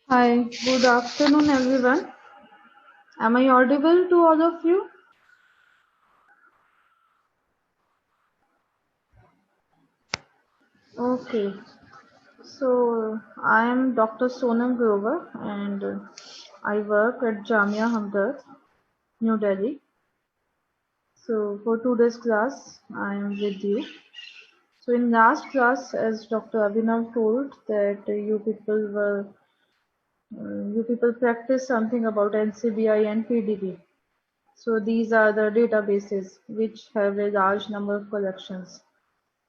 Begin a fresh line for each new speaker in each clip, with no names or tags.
Hi, good afternoon, everyone. Am I audible to all of you? Okay, so I am Dr. Sonam Grover and I work at Jamia Hamdard, New Delhi. So for today's class, I am with you. So in last class, as Dr. Abhinav told that you people practice something about NCBI and PDB. So these are the databases which have a large number of collections.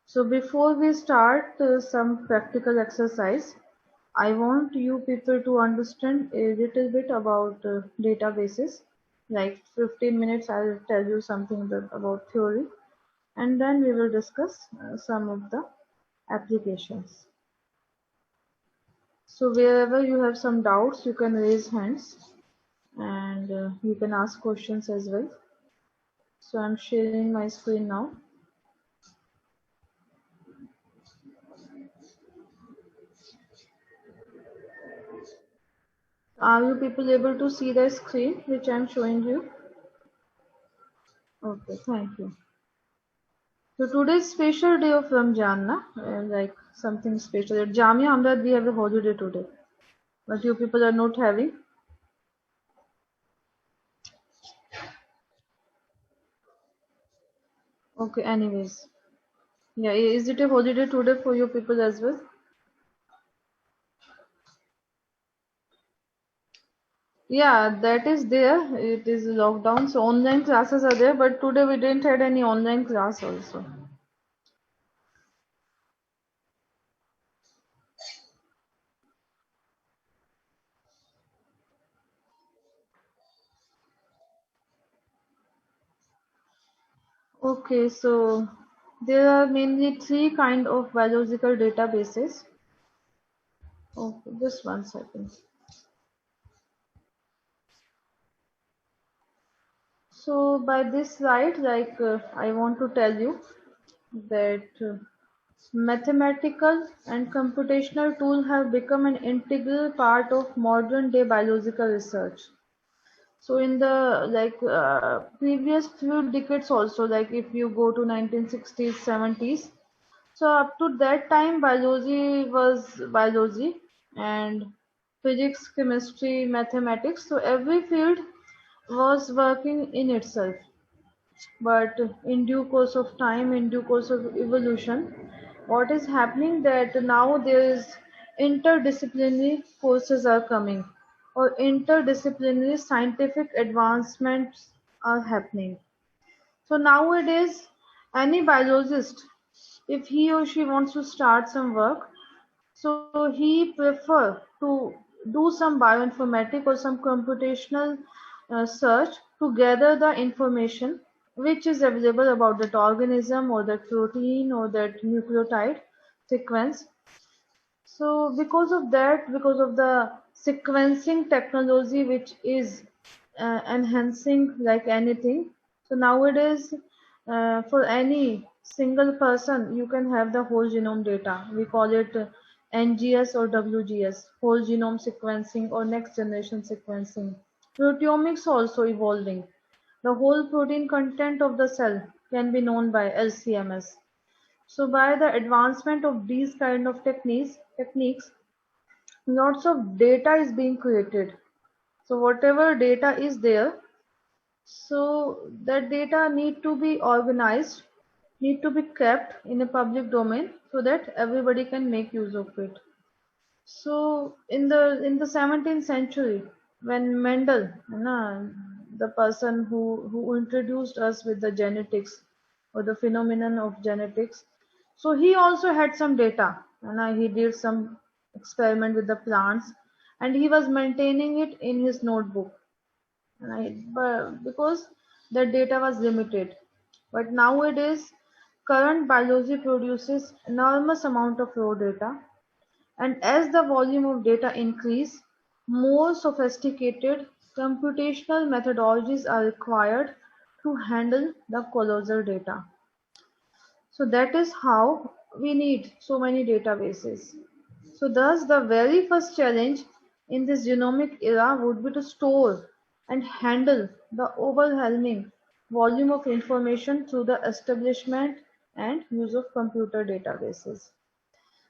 So before we start some practical exercise, I want you people to understand a little bit about databases. Like 15 minutes, I'll tell you something about theory, and then we will discuss some of the applications. So wherever you have some doubts, you can raise hands and you can ask questions as well. So I'm sharing my screen now. Are you people able to see the screen which I'm showing you? Okay, thank you. So today's special day of Ramjan, na? Like something special. At Jamia Hamdard we have a holiday today, but you people are not having. Okay, anyways, yeah, is it a holiday today for you people as well? Yeah, that is there. It is lockdown, so online classes are there. But today we didn't had any online class also. Okay, so there are mainly three kind of biological databases. Okay, just one second. So by this slide, I want to tell you that mathematical and computational tools have become an integral part of modern day biological research. So in the previous few decades also, like if you go to 1960s, 70s, so up to that time biology was biology and physics, chemistry, mathematics. So every field was working in itself. But in due course of time, in due course of evolution, what is happening that now there is interdisciplinary courses are coming or interdisciplinary scientific advancements are happening. So nowadays, any biologist, if he or she wants to start some work, so he prefer to do some bioinformatic or some computational search to gather the information which is available about that organism or that protein or that nucleotide sequence. So because of that, because of the sequencing technology which is enhancing like anything, so nowadays for any single person you can have the whole genome data. We call it NGS or WGS, whole genome sequencing or next generation sequencing. Proteomics also evolving. The whole protein content of the cell can be known by LCMS. So by the advancement of these kind of techniques, lots of data is being created. So whatever data is there, so that data need to be organized, need to be kept in a public domain so that everybody can make use of it. So in the 17th century, when Mendel, the person who introduced us with the genetics or the phenomenon of genetics, so he also had some data, and he did some experiment with the plants, and he was maintaining it in his notebook. right? But because the data was limited. But nowadays, current biology produces enormous amount of raw data, and as the volume of data increase, more sophisticated computational methodologies are required to handle the colossal data. So that is how we need so many databases. So thus the very first challenge in this genomic era would be to store and handle the overwhelming volume of information through the establishment and use of computer databases.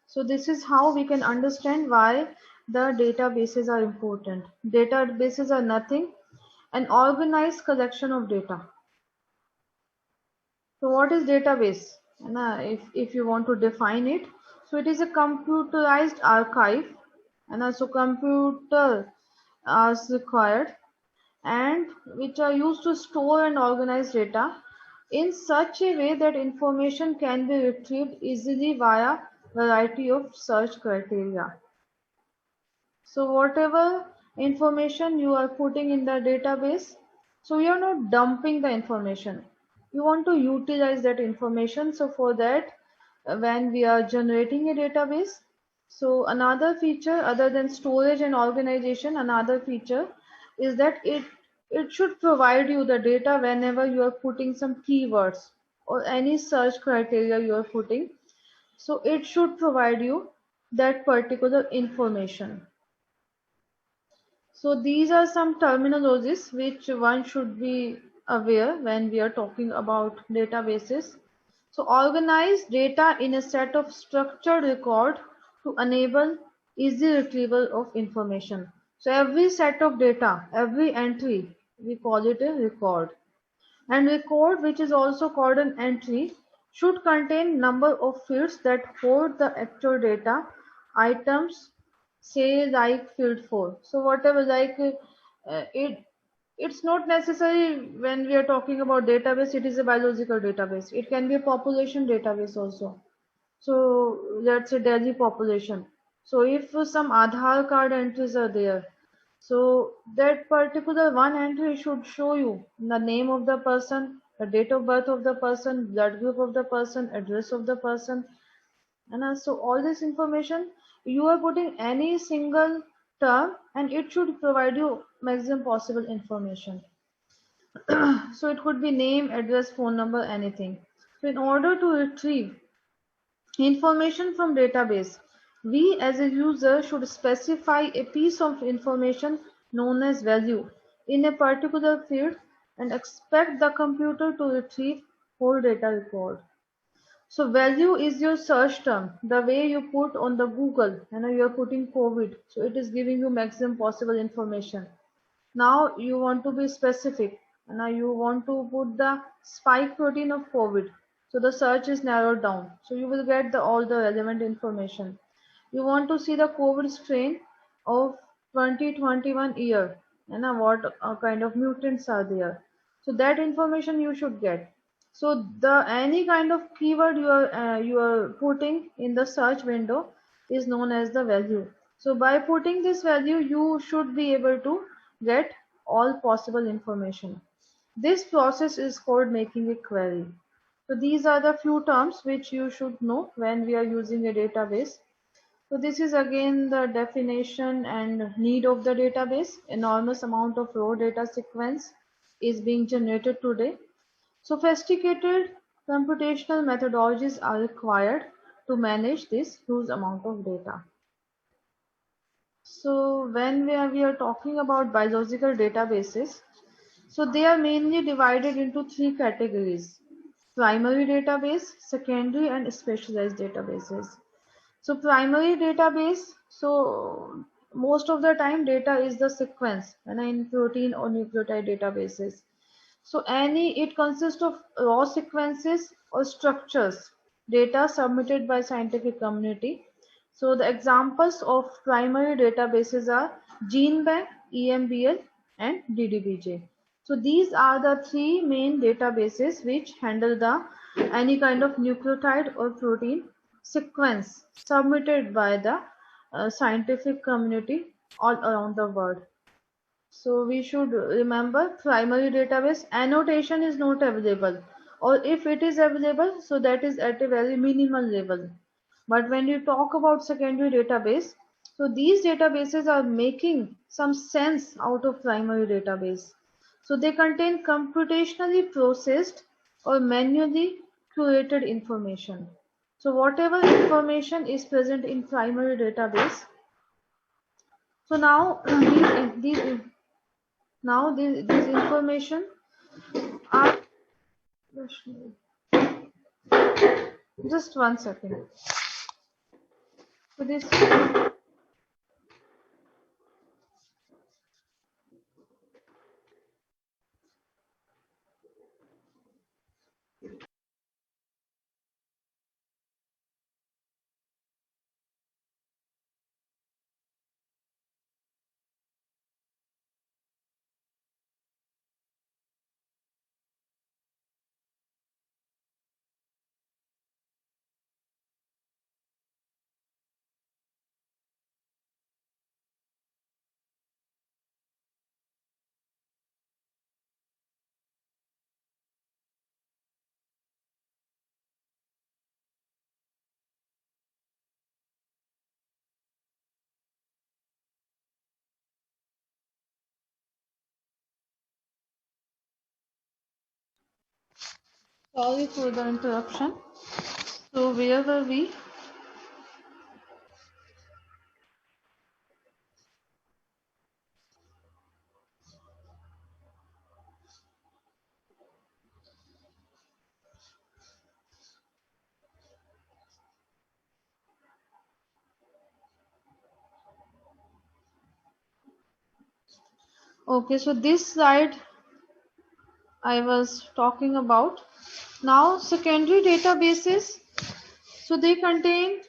So this is how we can understand why the databases are important. Databases are nothing, an organized collection of data. So what is database? If you want to define it, so it is a computerized archive, and also computer as required, and which are used to store and organize data in such a way that information can be retrieved easily via variety of search criteria. So whatever information you are putting in the database, so you are not dumping the information. You want to utilize that information. So for that, when we are generating a database, so another feature other than storage and organization, another feature is that it should provide you the data whenever you are putting some keywords or any search criteria you are putting. So it should provide you that particular information. So these are some terminologies which one should be aware when we are talking about databases. So organize data in a set of structured record to enable easy retrieval of information. So every set of data, every entry, we call it a record. And record, which is also called an entry, should contain number of fields that hold the actual data items, say like field 4. So whatever it's not necessary when we are talking about database, it is a biological database. It can be a population database also. So let's say Delhi population. So if some Aadhaar card entries are there, so that particular one entry should show you the name of the person, the date of birth of the person, blood group of the person, address of the person, and also all this information you are putting any single term and it should provide you maximum possible information. So it could be name, address, phone number, anything. So in order to retrieve information from database, we as a user should specify a piece of information known as value in a particular field and expect the computer to retrieve whole data record. So value is your search term, the way you put on the Google, you are putting COVID, so it is giving you maximum possible information. Now you want to be specific. Now you want to put the spike protein of COVID. So the search is narrowed down. So you will get all the relevant information. You want to see the COVID strain of 2021 year and what kind of mutants are there. So that information you should get. So the any kind of keyword you are putting in the search window is known as the value. So by putting this value, you should be able to get all possible information. This process is called making a query. So these are the few terms which you should know when we are using a database. So this is again the definition and need of the database. Enormous amount of raw data sequence is being generated today. Sophisticated computational methodologies are required to manage this huge amount of data. So when we are talking about biological databases, so they are mainly divided into three categories: primary database, secondary, and specialized databases. So primary database, so most of the time data is the sequence and in protein or nucleotide databases. So it consists of raw sequences or structures, data submitted by scientific community. So the examples of primary databases are GeneBank, EMBL, and DDBJ. So these are the three main databases which handle the any kind of nucleotide or protein sequence submitted by the scientific community all around the world. So we should remember primary database annotation is not available, or if it is available, so that is at a very minimal level. But when you talk about secondary database, so these databases are making some sense out of primary database. So they contain computationally processed or manually curated information. So whatever information is present in primary database, so now these information are, just 1 second. So this, sorry for the interruption. So where were we? Okay, so this slide I was talking about. Now secondary databases, so they contain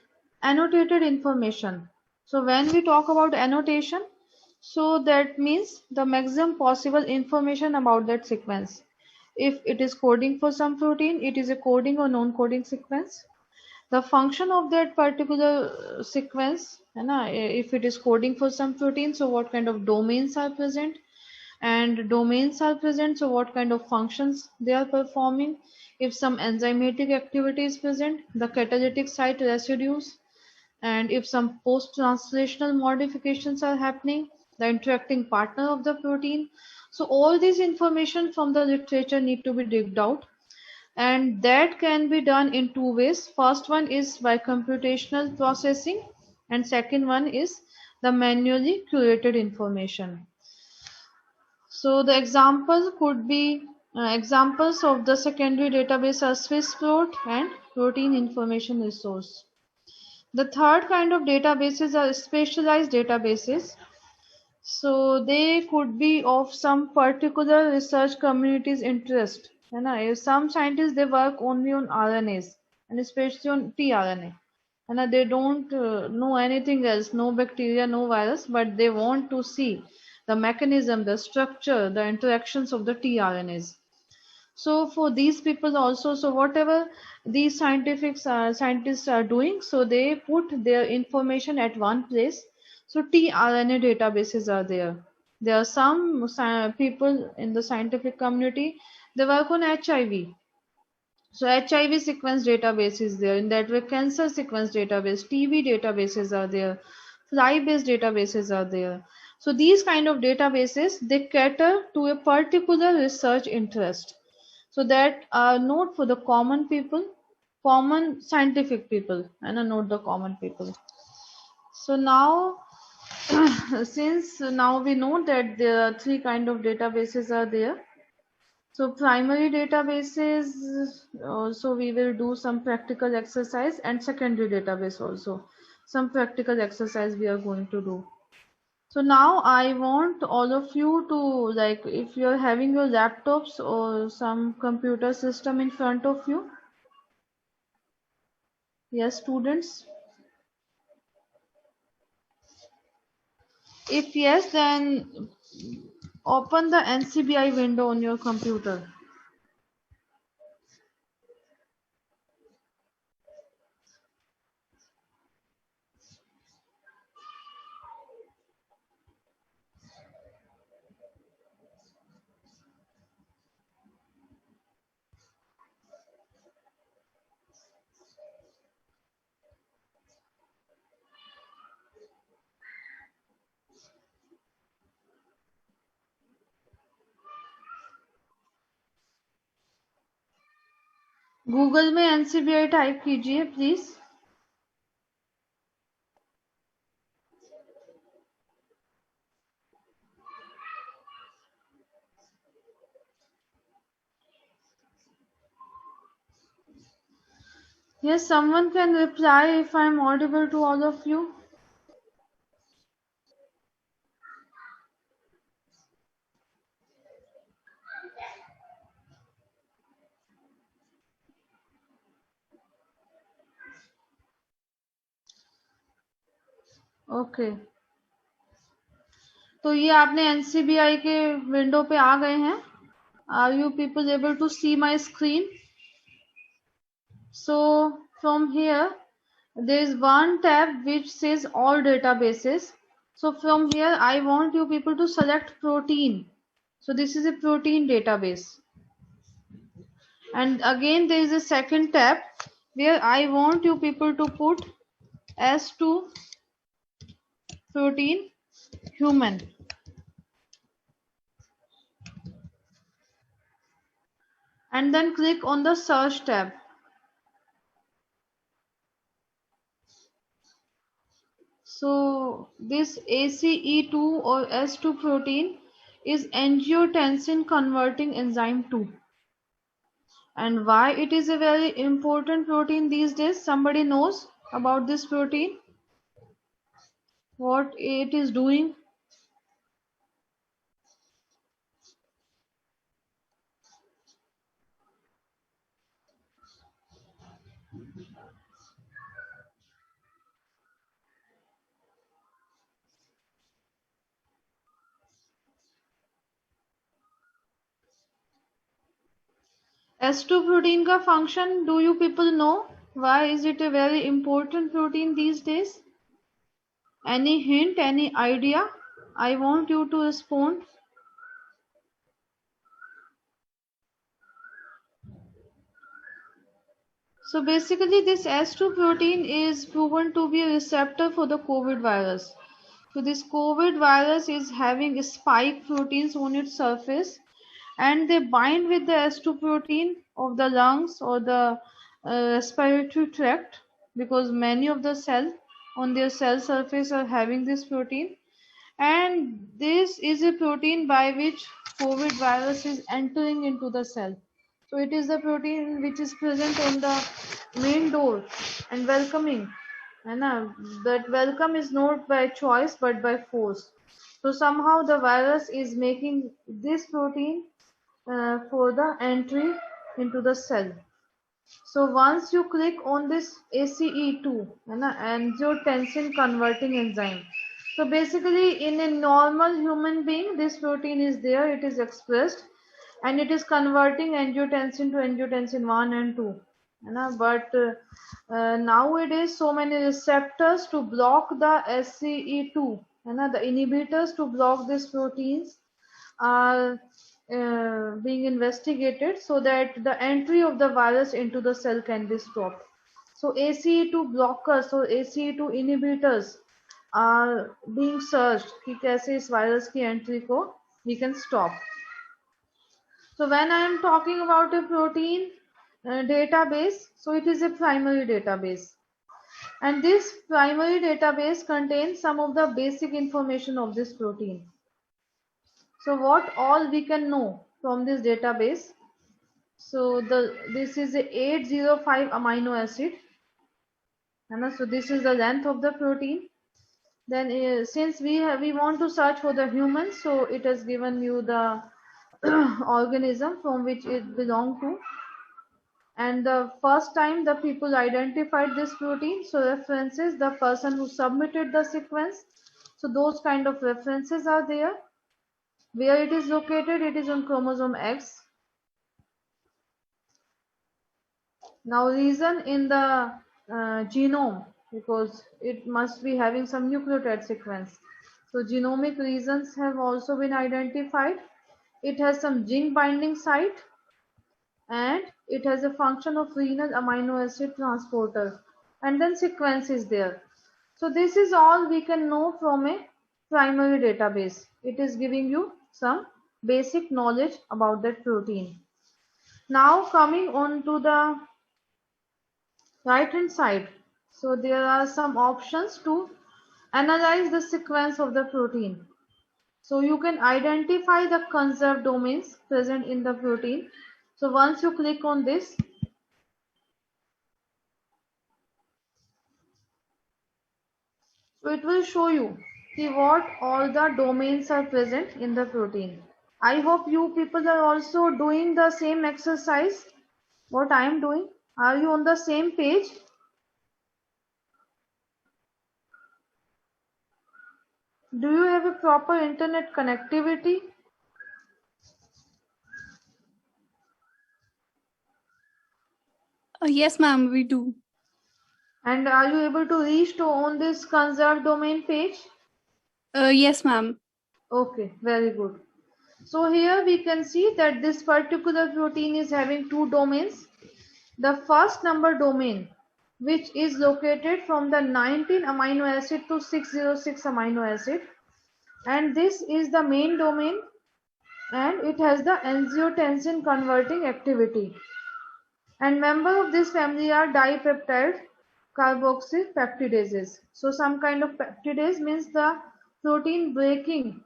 annotated information. So when we talk about annotation, so that means the maximum possible information about that sequence. If it is coding for some protein, it is a coding or non-coding sequence. The function of that particular sequence, if it is coding for some protein, so what kind of domains are present, and domains are present, so what kind of functions they are performing, if some enzymatic activity is present, the catalytic site residues, and if some post-translational modifications are happening, the interacting partner of the protein. So all this information from the literature need to be digged out, and that can be done in two ways. First one is by computational processing, and second one is the manually curated information. So the example could be examples of the secondary database are Swissprot and Protein Information Resource. The third kind of databases are specialized databases. So they could be of some particular research community's interest. If some scientists they work only on RNAs and especially on tRNA. They don't know anything else, no bacteria, no virus, but they want to see the mechanism, the structure, the interactions of the tRNAs. So for these people also, so whatever these scientists are doing, so they put their information at one place. So tRNA databases are there. There are some people in the scientific community, they work on HIV. So HIV sequence database is there. In that way, cancer sequence database, TB databases are there, fly-based databases are there. So these kind of databases, they cater to a particular research interest, so that are not for the common people, common scientific people, and are not the common people. So now since now we know that there are three kind of databases are there. So primary databases, so we will do some practical exercise, and secondary database also some practical exercise we are going to do. So now I want all of you to, like, if you're having your laptops or some computer system in front of you. Yes, students. If yes, then open the NCBI window on your computer. Google में NCBI type कीजिए please. Yes, someone can reply if I am audible to all of you. Okay, तो ये आपने NCBI के window पे आ गए हैं. Are you people able to see my screen? So from here there is one tab which says all databases. So from here I want you people to select protein. So this is a protein database. And again there is a second tab where I want you people to put S2 protein human. And then click on the search tab. So this ACE2 or S2 protein is angiotensin converting enzyme 2. And why it is a very important protein these days? Somebody knows about this protein? What it is doing? S2 protein का function, do you people know? Why is it a very important protein these days? Any hint, any idea? I want you to respond. So basically this S2 protein is proven to be a receptor for the COVID virus. So this COVID virus is having spike proteins on its surface and they bind with the S2 protein of the lungs or the respiratory tract, because many of the cells on their cell surface are having this protein, and this is a protein by which COVID virus is entering into the cell. So it is the protein which is present on the main door and welcoming. And that welcome is not by choice but by force. So somehow the virus is making this protein for the entry into the cell. So once you click on this ACE2, angiotensin converting enzyme. So basically in a normal human being, this protein is there, it is expressed and it is converting angiotensin to angiotensin 1 and 2. But nowadays so many receptors to block the SCE2, the inhibitors to block these proteins are being investigated so that the entry of the virus into the cell can be stopped. So ACE2 blockers or ACE2 inhibitors are being searched कि कैसे इस virus की entry को we can stop. So when I am talking about a protein database, so it is a primary database. And this primary database contains some of the basic information of this protein. So what all we can know from this database? So this is a 805 amino acid, so this is the length of the protein. Then since we want to search for the human, so it has given you the organism from which it belongs to. And the first time the people identified this protein, so references, the person who submitted the sequence, so those kind of references are there. Where it is located, it is on chromosome X. Now reason in the genome, because it must be having some nucleotide sequence. So genomic reasons have also been identified. It has some zinc binding site and it has a function of renal amino acid transporter, and then sequence is there. So this is all we can know from a primary database. It is giving you some basic knowledge about that protein. Now coming on to the right hand side. So there are some options to analyze the sequence of the protein. So you can identify the conserved domains present in the protein. So once you click on this, so it will show you what all the domains are present in the protein. I hope you people are also doing the same exercise what I am doing. Are you on the same page? Do you have a proper internet connectivity?
Yes, ma'am, we do.
And are you able to reach to on this conserved domain page?
Yes, ma'am.
Okay, very good. So here we can see that this particular protein is having two domains. The first number domain, which is located from the 19 amino acid to 606 amino acid, and this is the main domain, and it has the angiotensin converting activity. And member of this family are dipeptide carboxypeptidases. So some kind of peptidase means the protein breaking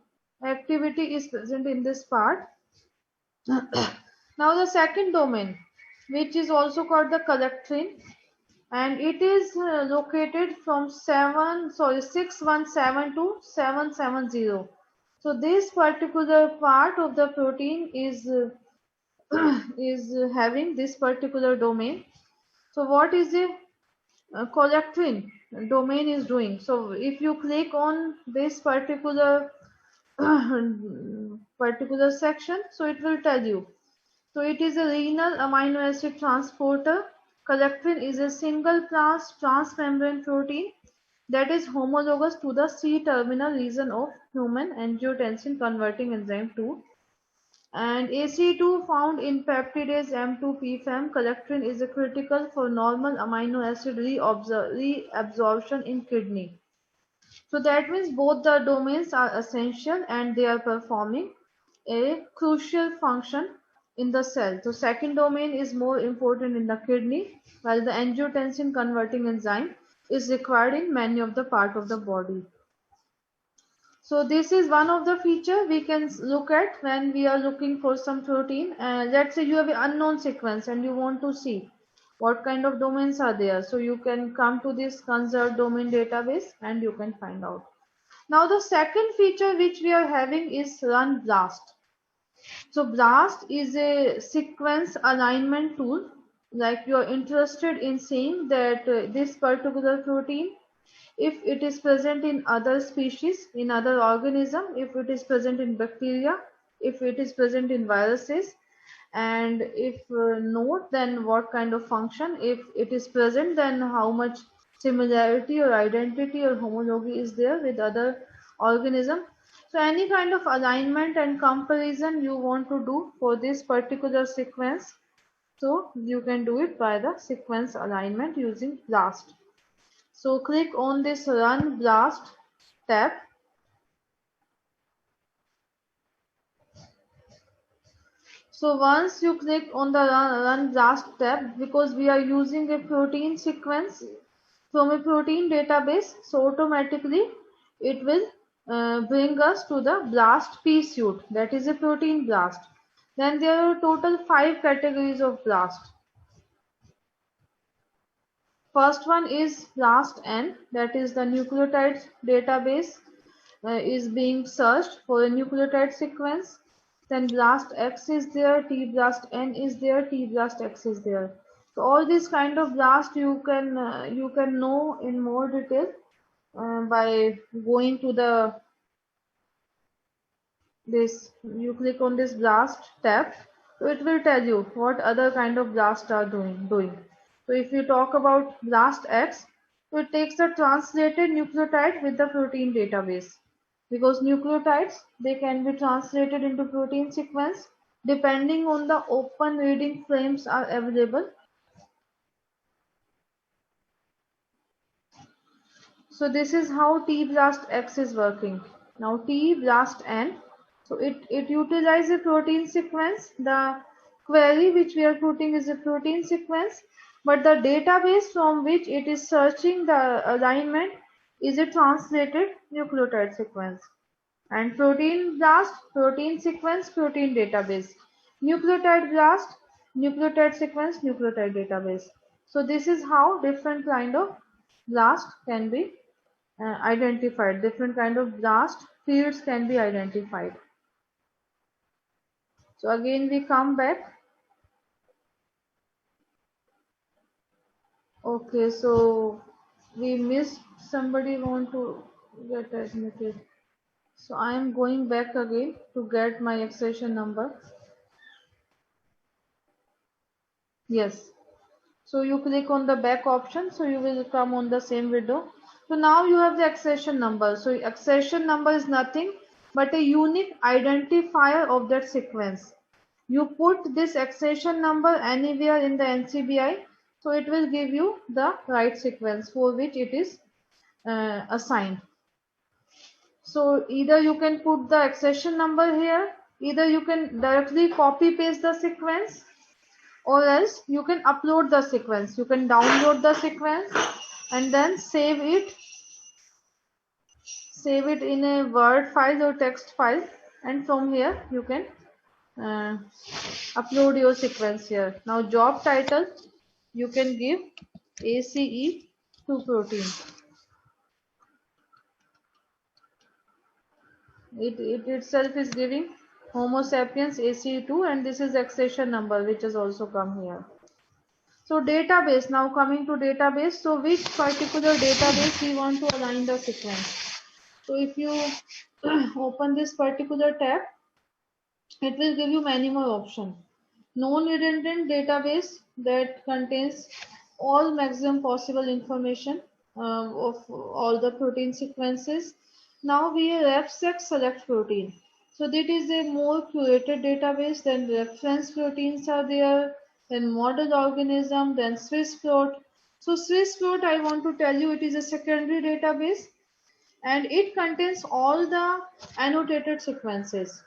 activity is present in this part. Now the second domain, which is also called the collectin, and it is located from 617 to 770. So this particular part of the protein is is having this particular domain. So what is the collectin domain is doing? So if you click on this particular particular section, so it will tell you. So it is a renal amino acid transporter. Collectin is a single class transmembrane protein that is homologous to the C-terminal region of human angiotensin converting enzyme 2. And AC2 found in peptidase M2-PFAM. Collectin is critical for normal amino acid reabsorption in kidney. So that means both the domains are essential and they are performing a crucial function in the cell. So second domain is more important in the kidney, while the angiotensin converting enzyme is required in many of the part of the body. So this is one of the feature we can look at when we are looking for some protein. Let's say you have an unknown sequence and you want to see what kind of domains are there. So you can come to this conserved domain database and you can find out. Now the second feature which we are having is run blast. So BLAST is a sequence alignment tool. Like you are interested in seeing that this particular protein, if it is present in other species, in other organism, if it is present in bacteria, if it is present in viruses, and if not, then what kind of function? If it is present, then how much similarity or identity or homology is there with other organism? So any kind of alignment and comparison you want to do for this particular sequence, so you can do it by the sequence alignment using BLAST. So click on this Run BLAST tab. So once you click on the Run BLAST tab, because we are using a protein sequence from a protein database, so automatically it will bring us to the BLAST P-suite, that is a protein BLAST. Then there are total 5 categories of BLAST. First one is BLAST-N, that is the nucleotide database is being searched for a nucleotide sequence. Then BLAST-X is there, T-BLAST-N is there, T-BLAST-X is there. So all these kind of BLAST you can know in more detail by going to the this. You click on this BLAST tab, so it will tell you what other kind of BLAST are doing. So if you talk about BLAST-X, so it takes the translated nucleotide with the protein database, because nucleotides they can be translated into protein sequence depending on the open reading frames are available. So this is how T-BLAST-X is working. Now T-BLAST-N, so it utilizes a protein sequence. The query which we are putting is a protein sequence, but the database from which it is searching the alignment is a translated nucleotide sequence. And protein blast, protein sequence, protein database. Nucleotide blast, nucleotide sequence, nucleotide database. So this is how different kind of blast can be identified. Different kind of blast fields can be identified. So again we come back. Okay, so we missed somebody want to get admitted. So I am going back again to get my accession number. Yes. So you click on the back option, so you will come on the same window. So now you have the accession number. So accession number is nothing but a unique identifier of that sequence. You put this accession number anywhere in the NCBI, so it will give you the right sequence for which it is assigned. So either you can put the accession number here, either you can directly copy paste the sequence, or else you can upload the sequence. You can download the sequence and then save it in a Word file or text file, and from here you can uh, upload your sequence here. Now job title you can give ACE2 protein. It itself is giving Homo sapiens ACE2, and this is accession number which has also come here. So database, now coming to database. So which particular database we want to align the sequence. So if you open this particular tab, it will give you many more options. Non-redundant database that contains all maximum possible information of all the protein sequences. Now we have RefSeq select protein. So that is a more curated database. Then reference proteins are there, then model organism, then Swiss plot. So Swiss plot, I want to tell you, it is a secondary database and it contains all the annotated sequences.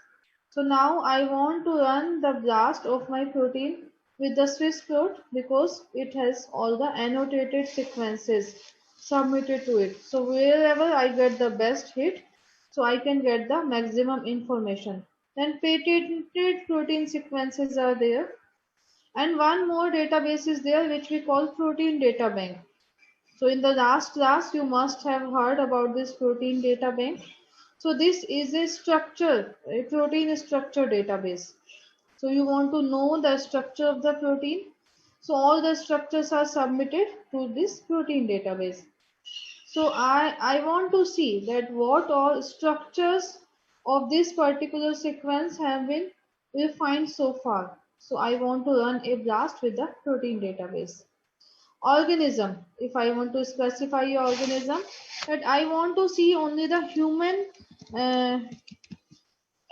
So now I want to run the blast of my protein with the Swiss plot because it has all the annotated sequences submitted to it. So wherever I get the best hit, so I can get the maximum information. Then patented protein sequences are there. And one more database is there which we call protein data bank. So in the last class, you must have heard about this protein data bank. So this is a protein structure database. So you want to know the structure of the protein. So all the structures are submitted to this protein database. So I want to see that what all structures of this particular sequence have been refined so far. So I want to run a blast with the protein database. Organism, if I want to specify your organism, that I want to see only the human uh,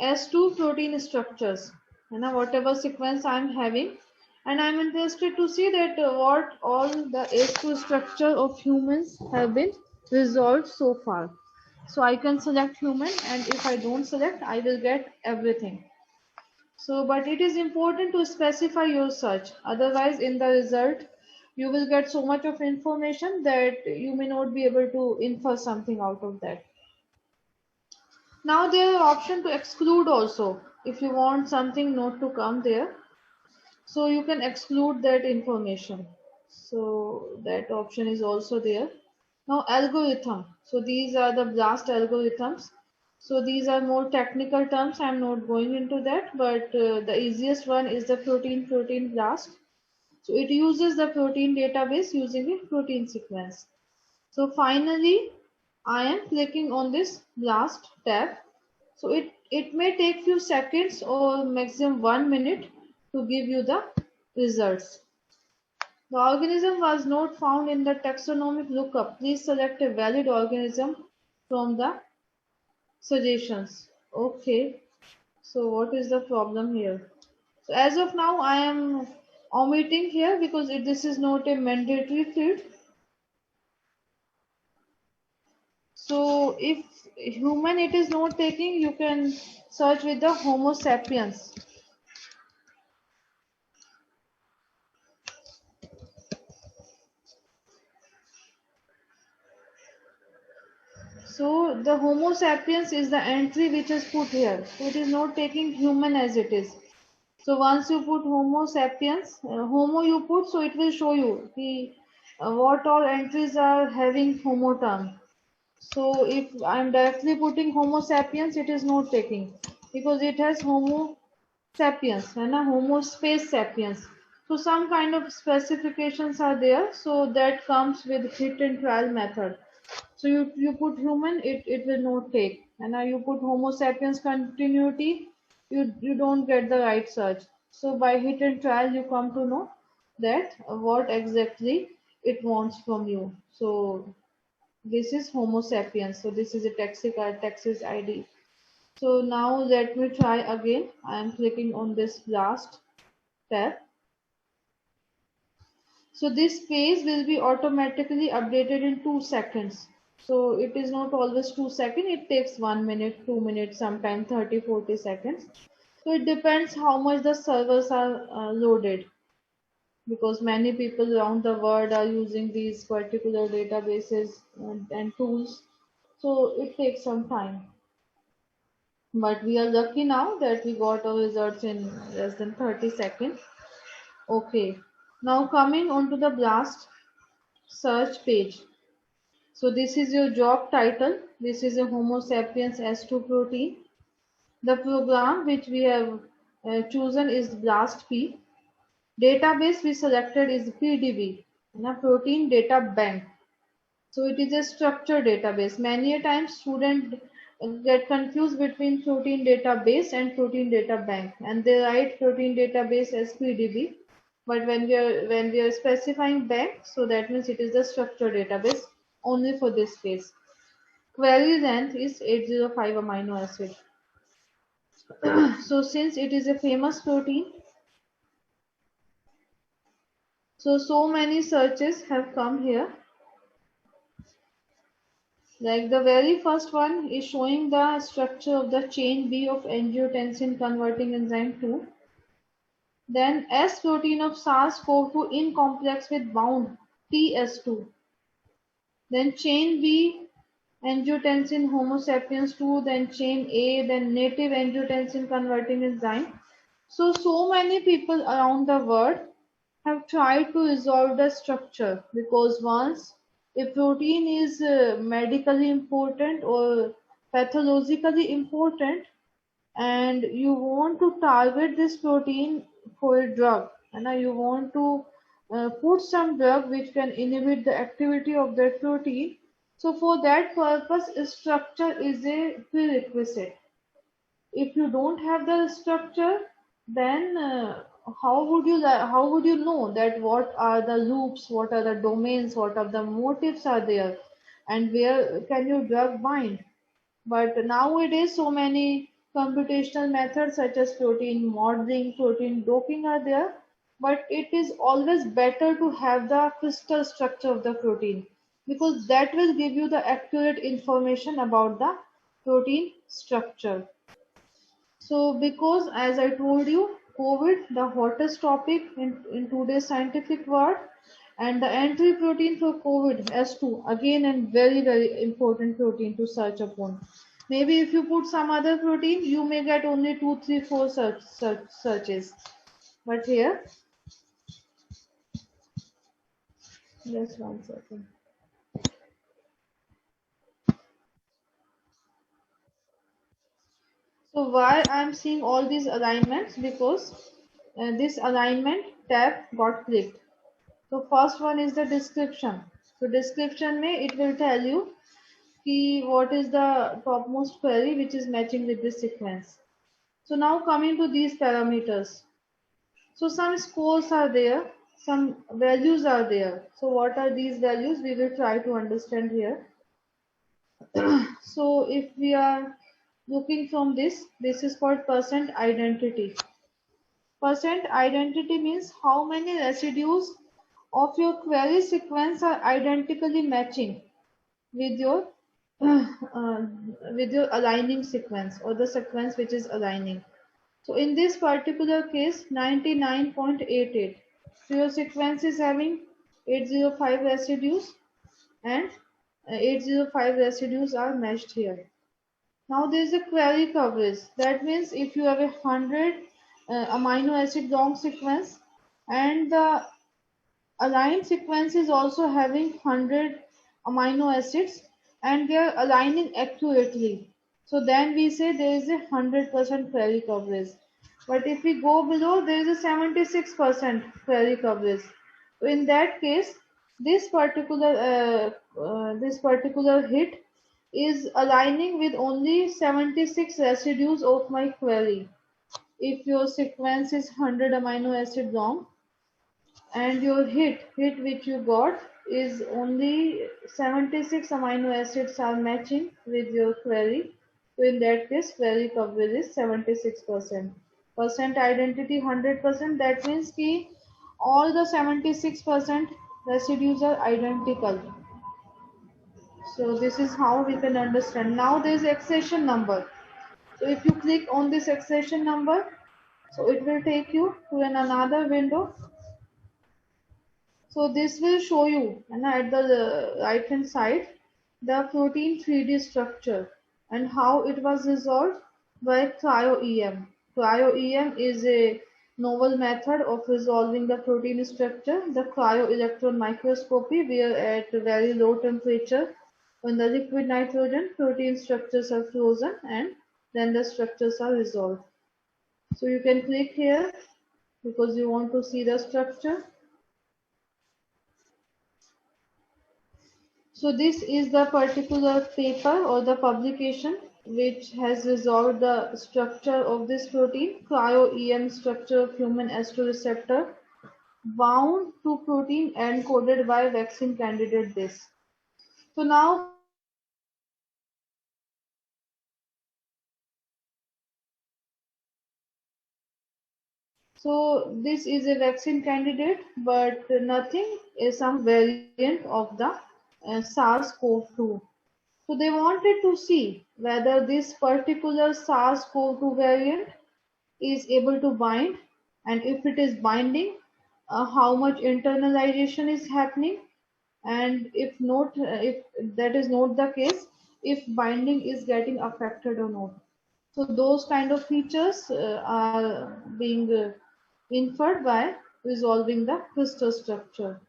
S2 protein structures, whatever sequence I'm having, and I'm interested to see that what all the S2 structure of humans have been resolved so far. So I can select human, and if I don't select, I will get everything. So, but it is important to specify your search. Otherwise, in the result, you will get so much of information that you may not be able to infer something out of that. Now there are option to exclude also. If you want something not to come there, so you can exclude that information. So that option is also there. Now algorithm. So these are the BLAST algorithms. So these are more technical terms. I'm not going into that, but the easiest one is the protein BLAST. So it uses the protein database using a protein sequence. So finally, I am clicking on this BLAST tab. So it may take few seconds or maximum 1 minute to give you the results. The organism was not found in the taxonomic lookup. Please select a valid organism from the suggestions. Okay, so what is the problem here? So as of now, I am omitting here because this is not a mandatory field. So if human it is not taking, you can search with the Homo sapiens. So the Homo sapiens is the entry which is put here. So it is not taking human as it is. So once you put Homo sapiens, Homo you put, so it will show you the what all entries are having Homo term. So if I'm directly putting Homo sapiens, it is not taking because it has Homo sapiens and a Homo space sapiens. So some kind of specifications are there. So that comes with hit and trial method. So you put human, it will not take. And now you put Homo sapiens continuity, you don't get the right search. So by hit and trial, you come to know that what exactly it wants from you. So this is Homo sapiens. So this is a taxis ID. So now let me try again. I am clicking on this last tab. So this page will be automatically updated in 2 seconds. So it is not always 2 seconds. It takes 1 minute, 2 minutes, sometimes 30, 40 seconds. So it depends how much the servers are loaded because many people around the world are using these particular databases and tools. So it takes some time. But we are lucky now that we got our results in less than 30 seconds. Okay. Now coming on to the BLAST search page. So this is your job title. This is a Homo sapiens S2 protein. The program which we have chosen is BLASTP. Database we selected is PDB, a protein data bank. So it is a structured database. Many a times students get confused between protein database and protein data bank, and they write protein database as PDB. But when we are specifying bank, so that means it is the structured database only for this case. Query length is 805 amino acid. So since it is a famous protein, so many searches have come here. Like the very first one is showing the structure of the chain B of angiotensin converting enzyme 2. Then S protein of SARS-CoV-2 in complex with bound TS2. Then chain B angiotensin Homo sapiens 2, then chain A, then native angiotensin converting enzyme. So many people around the world have tried to resolve the structure because once a protein is medically important or pathologically important and you want to target this protein for a drug and you want to put some drug which can inhibit the activity of that protein, so for that purpose structure is a prerequisite. If you don't have the structure, then how would you know that what are the loops, what are the domains, what are the motifs are there, and where can your drug bind? But nowadays, so many computational methods such as protein modeling, protein docking are there. But it is always better to have the crystal structure of the protein because that will give you the accurate information about the protein structure. So, because as I told you, COVID, the hottest topic in today's scientific world, and the entry protein for COVID, S2, again, and very, very important protein to search upon. Maybe if you put some other protein, you may get only 2, 3, 4 searches. But here, just 1 second. So why I'm seeing all these alignments? Because this alignment tab got clicked. So first one is the description. So description may it will tell you ki what is the topmost query which is matching with this sequence. So now coming to these parameters. So some scores are there, some values are there. So what are these values? We will try to understand here. So if we are looking from this is called percent identity. Percent identity means how many residues of your query sequence are identically matching with your with your aligning sequence or the sequence which is aligning. So in this particular case 99.88. So your sequence is having 805 residues and 805 residues are matched here. Now there is a query coverage. That means if you have 100 amino acid long sequence and the aligned sequence is also having 100 amino acids and they are aligning accurately. So then we say there is a 100% query coverage. But if we go below, there is a 76% query coverage. So in that case, this particular hit is aligning with only 76 residues of my query. If your sequence is 100 amino acid long, and your hit which you got is only 76 amino acids are matching with your query. So in that case, query coverage is 76%. Percent identity 100%. That means ki all the 76% residues are identical. So this is how we can understand. Now there is accession number. So if you click on this accession number, so it will take you to another window. So this will show you, and at the right hand side, the protein 3D structure and how it was resolved by cryo-EM. Cryo-EM is a novel method of resolving the protein structure. The cryo-electron microscopy, where at very low temperature, when the liquid nitrogen, protein structures are frozen and then the structures are resolved. So you can click here because you want to see the structure. So this is the particular paper or the publication which has resolved the structure of this protein, cryo-EM structure of human astroreceptor bound to protein encoded by vaccine candidate this. So now this is a vaccine candidate, but nothing is some variant of the SARS-CoV-2. So they wanted to see whether this particular SARS-CoV-2 variant is able to bind, and if it is binding, how much internalization is happening, and if not, if that is not the case, if binding is getting affected or not. So those kind of features are being inferred by resolving the crystal structure.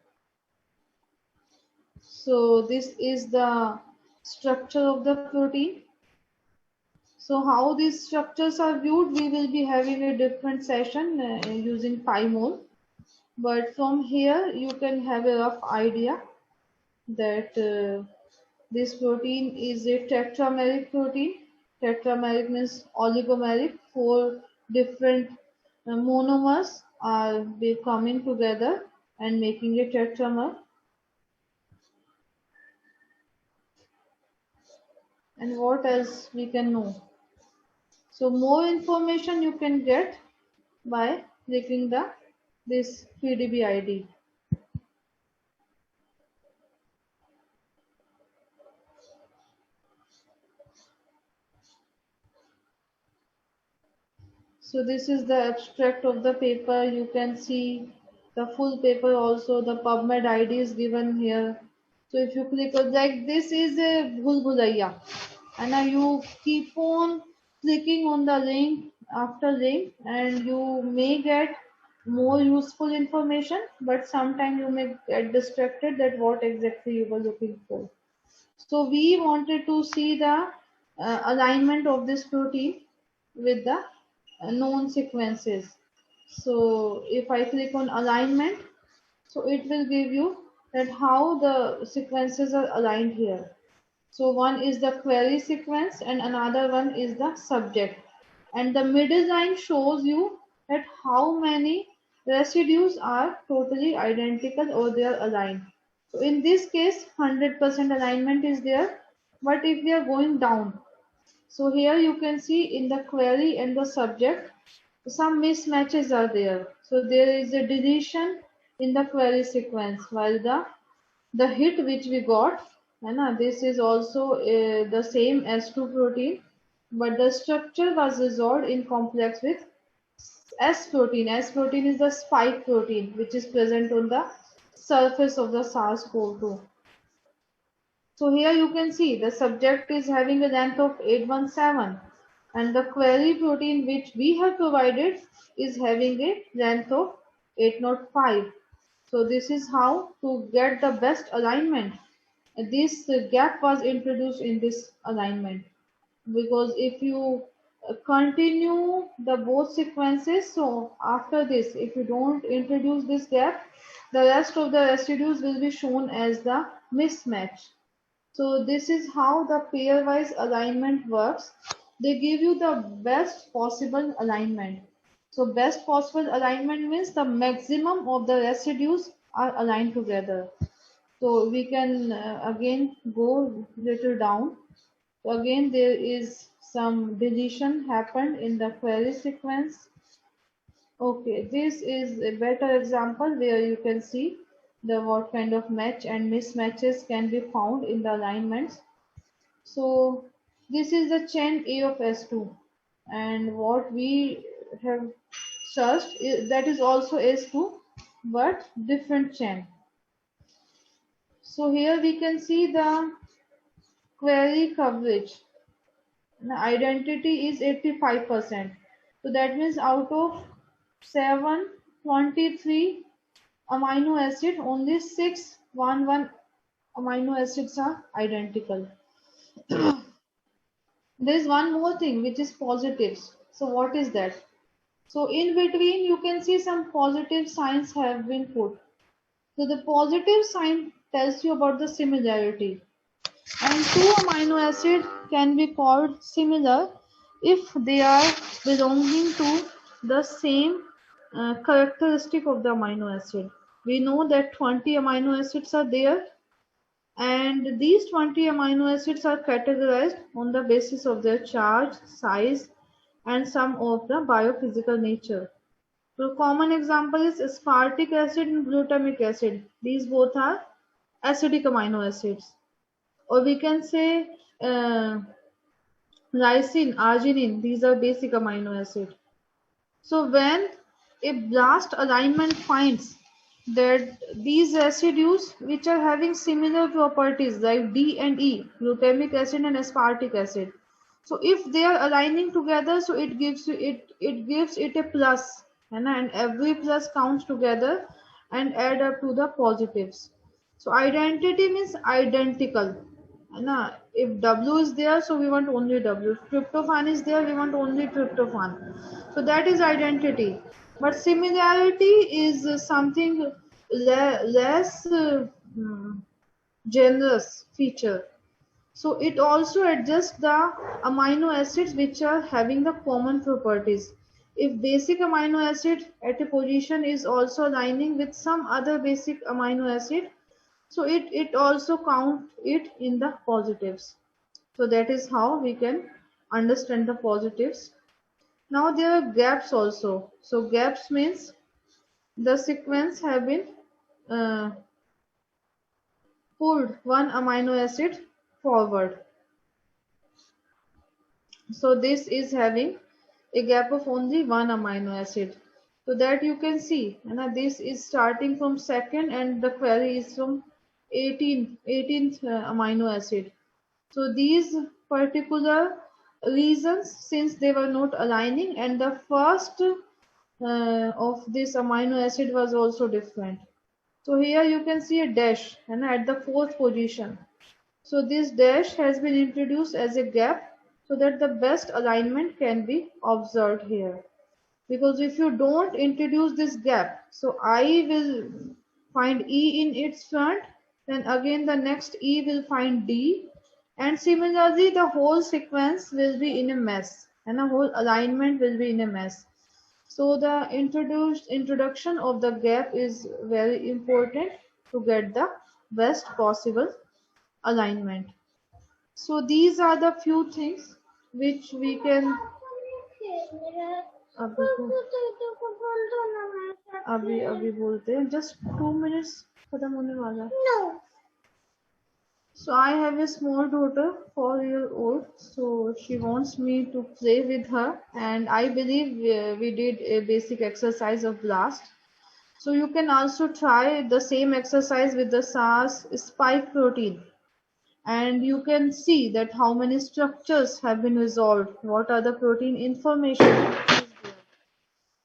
So this is the structure of the protein. So how these structures are viewed, we will be having a different session using PyMol. But from here, you can have a rough idea that this protein is a tetrameric protein. Tetrameric means oligomeric. Four different monomers are coming together and making a tetramer. And what else we can know? So more information you can get by clicking this PDB ID. So this is the abstract of the paper. You can see the full paper also. The PubMed ID is given here. So if you click on, like, this is a bhul bhulaiya, and now you keep on clicking on the link after link, and you may get more useful information, but sometimes you may get distracted that what exactly you were looking for. So we wanted to see the alignment of this protein with the known sequences. So if I click on alignment, so it will give you that how the sequences are aligned here. So one is the query sequence and another one is the subject. And the middle line shows you that how many residues are totally identical or they are aligned. So in this case, 100% alignment is there. But if we are going down, so here you can see in the query and the subject, some mismatches are there. So there is a deletion in the query sequence, while the hit which we got, this is also the same S2 protein, but the structure was resolved in complex with S protein. S protein is the spike protein which is present on the surface of the SARS-CoV-2. So here you can see the subject is having a length of 817 and the query protein which we have provided is having a length of 805. So this is how to get the best alignment. This gap was introduced in this alignment because if you continue the both sequences, so after this if you don't introduce this gap, the rest of the residues will be shown as the mismatch. So this is how the pairwise alignment works. They give you the best possible alignment. So best possible alignment means the maximum of the residues are aligned together. So we can again go little down. So again there is some deletion happened in the query sequence. Okay, this is a better example where you can see the what kind of match and mismatches can be found in the alignments. So this is the chain A of S2 and what we have searched that is also S2 but different chain. So here we can see the query coverage. The identity is 85%. So that means out of 723 amino acid, only 611 amino acids are identical. There is one more thing which is positives. So what is that? So in between you can see some positive signs have been put. So the positive sign tells you about the similarity. And two amino acids can be called similar if they are belonging to the same characteristic of the amino acid. We know that 20 amino acids are there and these 20 amino acids are categorized on the basis of their charge, size and some of the biophysical nature. So common example is aspartic acid and glutamic acid. These both are acidic amino acids. Or we can say lysine, arginine, these are basic amino acid. So when a blast alignment finds that these residues which are having similar properties like D and E, glutamic acid and aspartic acid. So if they are aligning together, so it gives it a plus, and every plus counts together and add up to the positives. So identity means identical. If W is there, so we want only W. If tryptophan is there, we want only tryptophan. So that is identity. But similarity is something less generous feature. So it also adjusts the amino acids which are having the common properties. If basic amino acid at a position is also aligning with some other basic amino acid, so it also count it in the positives. So that is how we can understand the positives. Now there are gaps also. So gaps means the sequence have been uh, pulled one amino acid forward. So this is having a gap of only one amino acid. So that you can see, this is starting from second and the query is from 18th amino acid. So these particular reasons, since they were not aligning and the first of this amino acid was also different. So here you can see a dash and at the fourth position. So this dash has been introduced as a gap so that the best alignment can be observed here. Because if you don't introduce this gap, so I will find E in its front, then again the next E will find D, and similarly the whole sequence will be in a mess and the whole alignment will be in a mess. So the introduction of the gap is very important to get the best possible alignment. So these are the few things which we can अभी अभी अभी बोलते हैं just 2 minutes खत्म होने वाला है. So I have a small daughter, 4 year old. So she wants me to play with her, and I believe we did a basic exercise of blast. So you can also try the same exercise with the SARS spike protein. and you can see that how many structures have been resolved, what are the protein information is there.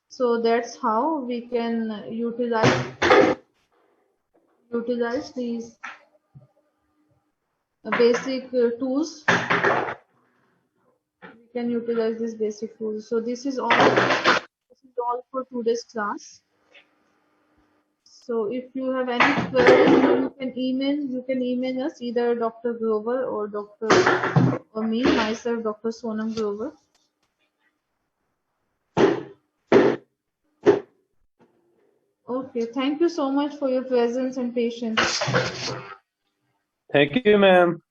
So that's how we can utilize these basic tools. We can utilize these basic tools. So this is all for today's class. So if you have any queries, you can email us, either Dr. Grover or me, myself, Dr. Sonam Grover. Okay, thank you so much for your presence and patience.
Thank you, ma'am.